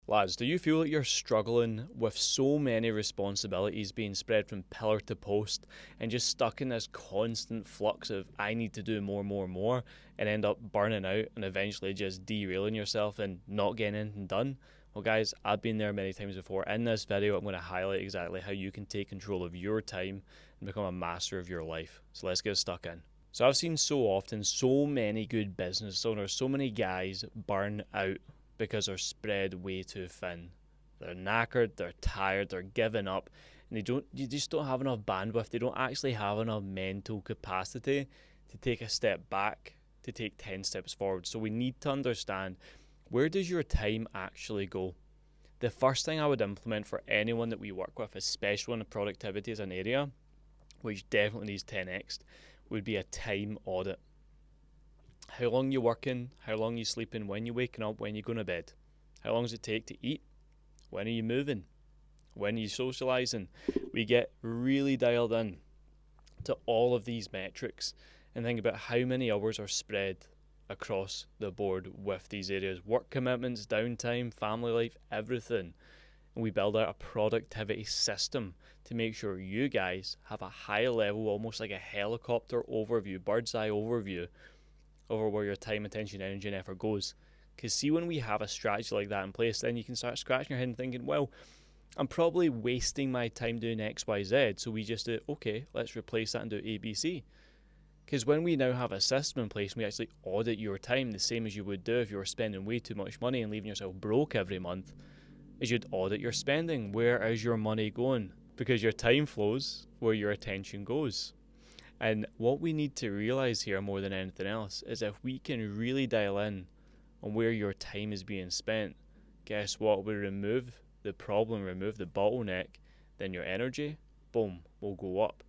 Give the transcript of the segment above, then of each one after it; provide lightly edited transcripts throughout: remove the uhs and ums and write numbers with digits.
Lads, do you feel like you're struggling with so many responsibilities being spread from pillar to post and just stuck in this constant flux of I need to do more, and end up burning out and eventually just derailing yourself and not getting anything done? Well guys, I've been there many times before. In this video, I'm going to highlight exactly how you can take control of your time and become a master of your life. So let's get stuck in. So I've seen so often so many good business owners, so many guys burn out because they're spread way too thin. They're knackered, they're tired, they're giving up, and you just don't have enough bandwidth. They don't actually have enough mental capacity to take a step back, to take 10 steps forward. So we need to understand, where does your time actually go? The first thing I would implement for anyone that we work with, especially when productivity is an area which definitely needs 10x, would be a time audit. How long you working, how long you sleeping, when you waking up, when you going to bed. How long does it take to eat? When are you moving? When are you socialising? We get really dialed in to all of these metrics and think about how many hours are spread across the board with these areas. Work commitments, downtime, family life, everything. And we build out a productivity system to make sure you guys have a high level, almost like a helicopter overview, bird's eye overview over where your time, attention, energy, and effort goes. Because see, when we have a strategy like that in place, then you can start scratching your head and thinking, well, I'm probably wasting my time doing X, Y, Z. So we just do, okay, let's replace that and do A, B, C. Because when we now have a system in place and we actually audit your time the same as you would do if you were spending way too much money and leaving yourself broke every month, is you'd audit your spending. Where is your money going? Because your time flows where your attention goes. And what we need to realize here more than anything else is if we can really dial in on where your time is being spent, guess what? We remove the problem, remove the bottleneck, then your energy, boom, will go up.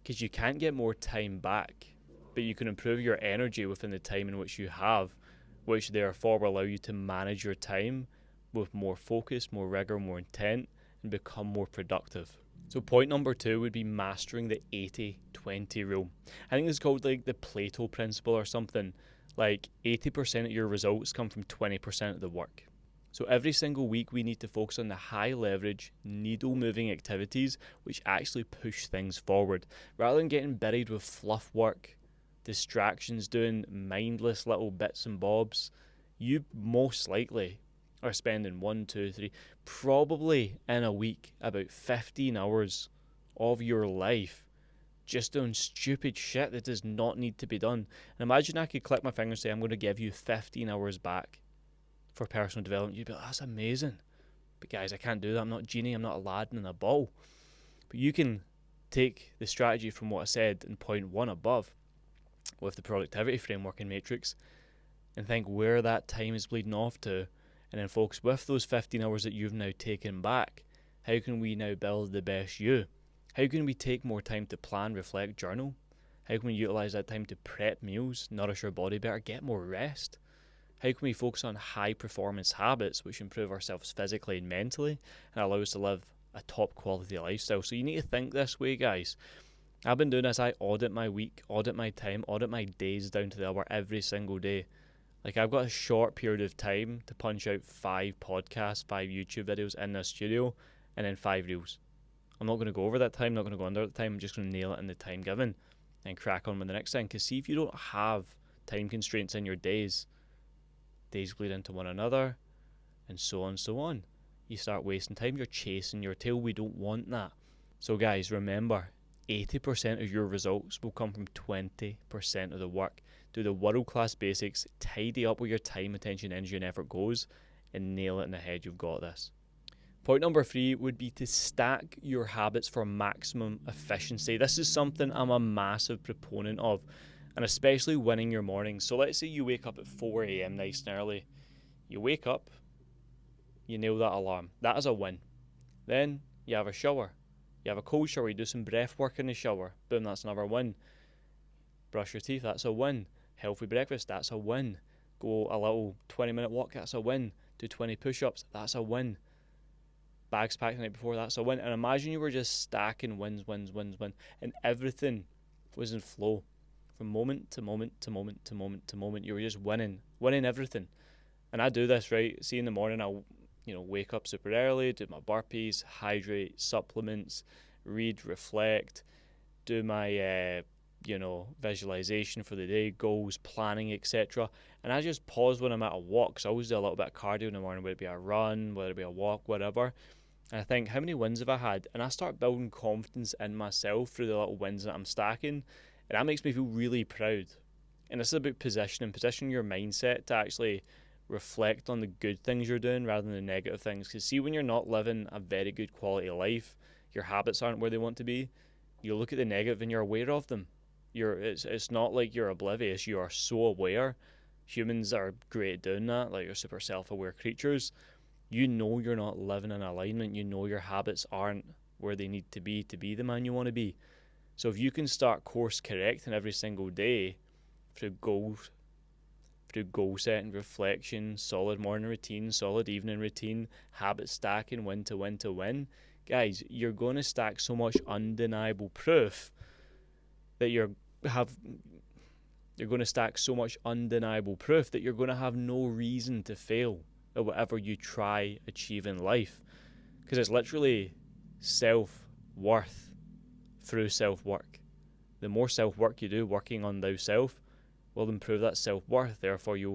Because you can't get more time back, but you can improve your energy within the time in which you have, which therefore will allow you to manage your time with more focus, more rigor, more intent, and become more productive. So point number 2 would be mastering the 80-20 rule. I think it's called like the Plato principle or something. Like 80% of your results come from 20% of the work. So every single week we need to focus on the high leverage, needle moving activities which actually push things forward. Rather than getting buried with fluff work, distractions, doing mindless little bits and bobs, you most likely are spending 1, 2, 3, probably in a week about 15 hours of your life just doing stupid shit that does not need to be done. And imagine I could click my finger and say, I'm going to give you 15 hours back for personal development. You'd be like, that's amazing. But guys, I can't do that. I'm not Genie. I'm not Aladdin in a ball. But you can take the strategy from what I said in point 1 above with the productivity framework and matrix and think where that time is bleeding off to, and then focus with those 15 hours that you've now taken back. How can we now build the best you? How can we take more time to plan, reflect, journal? How can we utilize that time to prep meals, nourish our body better, get more rest? How can we focus on high performance habits which improve ourselves physically and mentally and allow us to live a top quality lifestyle? So you need to think this way, guys. I've been doing this. I audit my week, audit my time, audit my days down to the hour every single day. Like, I've got a short period of time to punch out 5 podcasts, 5 YouTube videos in the studio, and then 5 reels. I'm not going to go over that time, I'm not going to go under that time, I'm just going to nail it in the time given and crack on with the next thing. Because see, if you don't have time constraints in your days bleed into one another, and so on. You start wasting time, you're chasing your tail. We don't want that. So guys, remember, 80% of your results will come from 20% of the work. Do the world-class basics, tidy up where your time, attention, energy, and effort goes, and nail it in the head. You've got this. Point number 3 would be to stack your habits for maximum efficiency. This is something I'm a massive proponent of, and especially winning your mornings. So let's say you wake up at 4 a.m. nice and early. You wake up, you nail that alarm. That is a win. Then you have a shower. You have a cold shower, you do some breath work in the shower. Boom, that's another win. Brush your teeth, that's a win. Healthy breakfast, that's a win. Go a little 20-minute walk, that's a win. Do 20 push-ups, that's a win. Bags packed the night before, that's a win. And imagine you were just stacking wins, and everything was in flow. From moment to moment. You were just winning everything. And I do this, right? See, in the morning, I'll wake up super early, do my burpees, hydrate, supplements, read, reflect, do my visualization for the day, goals, planning, etc. And I just pause when I'm at a walk. So I always do a little bit of cardio in the morning, whether it be a run, whether it be a walk, whatever. And I think, how many wins have I had? And I start building confidence in myself through the little wins that I'm stacking. And that makes me feel really proud. And this is about positioning your mindset to actually reflect on the good things you're doing rather than the negative things. Because see, when you're not living a very good quality of life, your habits aren't where they want to be, you look at the negative and you're aware of them. It's not like you're oblivious. You are so aware. Humans are great at doing that. Like, you're super self-aware creatures. You know you're not living in alignment. You know your habits aren't where they need to be the man you want to be. So if you can start course correcting every single day through goal setting, reflection, solid morning routine, solid evening routine, habit stacking, win to win to win, guys, you're going to stack so much undeniable proof that you're going to stack so much undeniable proof that you're going to have no reason to fail at whatever you try achieve in life. Because it's literally self-worth through self-work. The more self-work you do working on thyself will improve that self-worth. Therefore you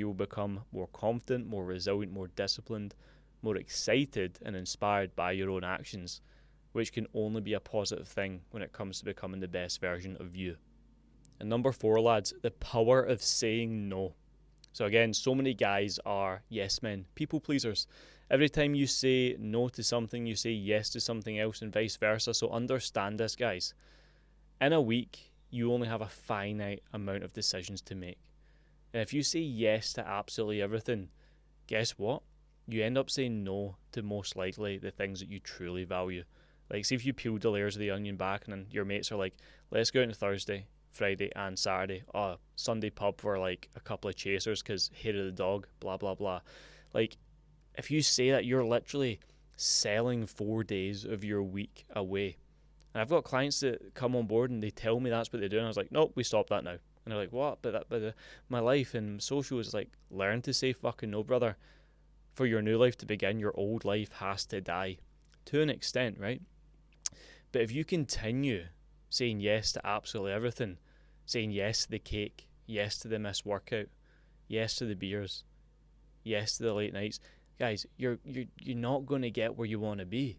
will become more confident, more resilient, more disciplined, more excited and inspired by your own actions, which can only be a positive thing when it comes to becoming the best version of you. And number 4, lads, the power of saying no. So again, so many guys are yes men, people pleasers. Every time you say no to something, you say yes to something else, and vice versa. So understand this, guys. In a week, you only have a finite amount of decisions to make. And if you say yes to absolutely everything, guess what? You end up saying no to most likely the things that you truly value. Like, see if you peeled the layers of the onion back and then your mates are like, let's go out on Thursday, Friday and Saturday. Oh, Sunday pub for like a couple of chasers because hair of the dog, blah, blah, blah. Like, if you say that, you're literally selling 4 days of your week away. And I've got clients that come on board and they tell me that's what they do. And I was like, nope, we stop that now. And they're like, what? But my life and social is like, learn to say fucking no, brother. For your new life to begin, your old life has to die to an extent, right? But if you continue saying yes to absolutely everything, saying yes to the cake, yes to the missed workout, yes to the beers, yes to the late nights, guys, you're not going to get where you want to be.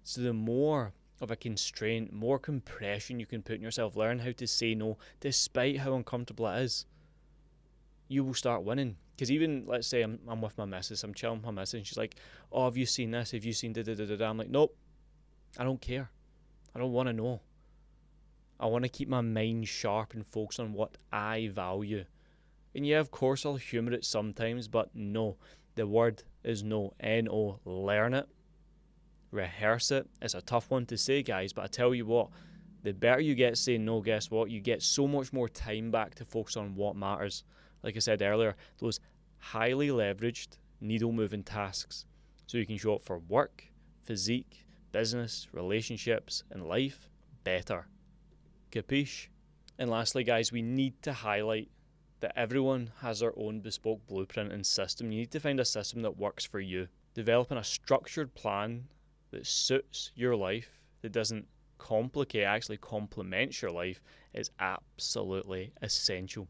So the more of a constraint, more compression you can put in yourself, learn how to say no despite how uncomfortable it is, you will start winning. Because even, let's say I'm with my missus, I'm chilling with my missus, and she's like, oh, have you seen this? Have you seen da-da-da-da-da? I'm like, nope, I don't care. I don't want to know. I want to keep my mind sharp and focus on what I value. And yeah, of course, I'll humour it sometimes, but no. The word is no. N-O. Learn it. Rehearse it. It's a tough one to say, guys, but I tell you what, the better you get saying no, guess what? You get so much more time back to focus on what matters. Like I said earlier, those highly leveraged, needle-moving tasks. So you can show up for work, physique, business, relationships, and life better. Capiche? And lastly, guys, we need to highlight that everyone has their own bespoke blueprint and system. You need to find a system that works for you. Developing a structured plan that suits your life, that doesn't complicate, actually complements your life, is absolutely essential.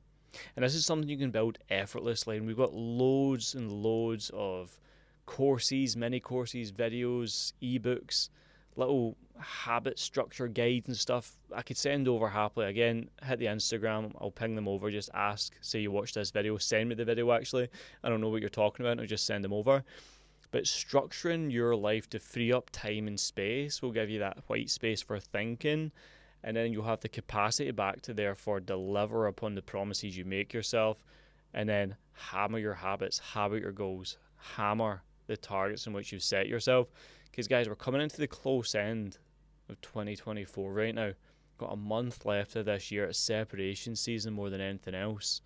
And this is something you can build effortlessly. And we've got loads and loads of courses, mini courses, videos, ebooks, little habit structure guides and stuff I could send over happily. Again, hit the Instagram, I'll ping them over, just ask, say you watched this video, send me the video actually. I don't know what you're talking about, I'll just send them over. But structuring your life to free up time and space will give you that white space for thinking, and then you'll have the capacity back to therefore deliver upon the promises you make yourself, and then hammer your habits, hammer your goals, hammer the targets in which you've set yourself. Because guys, we're coming into the close end of 2024 right now. Got a month left of this year. It's separation season more than anything else.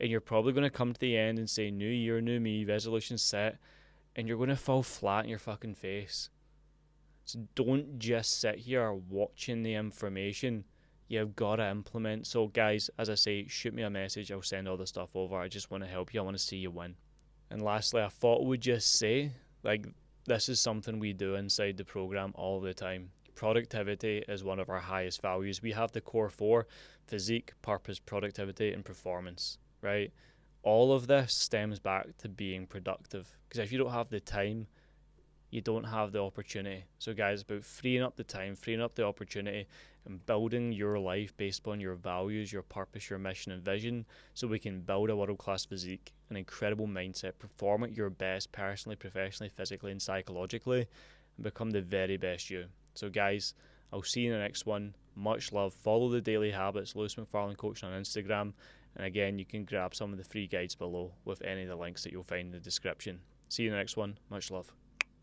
And you're probably going to come to the end and say, new year, new me, resolution set, and you're going to fall flat in your fucking face. So don't just sit here watching the information. You've got to implement. So guys, as I say, shoot me a message. I'll send all the stuff over. I just want to help you. I want to see you win. And lastly, I thought we'd just say, like, this is something we do inside the program all the time. Productivity is one of our highest values. We have the core four: physique, purpose, productivity, and performance, right? All of this stems back to being productive. Because if you don't have the time, you don't have the opportunity. So, guys, it's about freeing up the time, freeing up the opportunity, and building your life based upon your values, your purpose, your mission, and vision, so we can build a world class physique, an incredible mindset, perform at your best personally, professionally, physically, and psychologically, and become the very best you. So, guys, I'll see you in the next one. Much love. Follow the Daily Habits, Lewis McFarlane Coaching on Instagram. And again, you can grab some of the free guides below with any of the links that you'll find in the description. See you in the next one. Much love.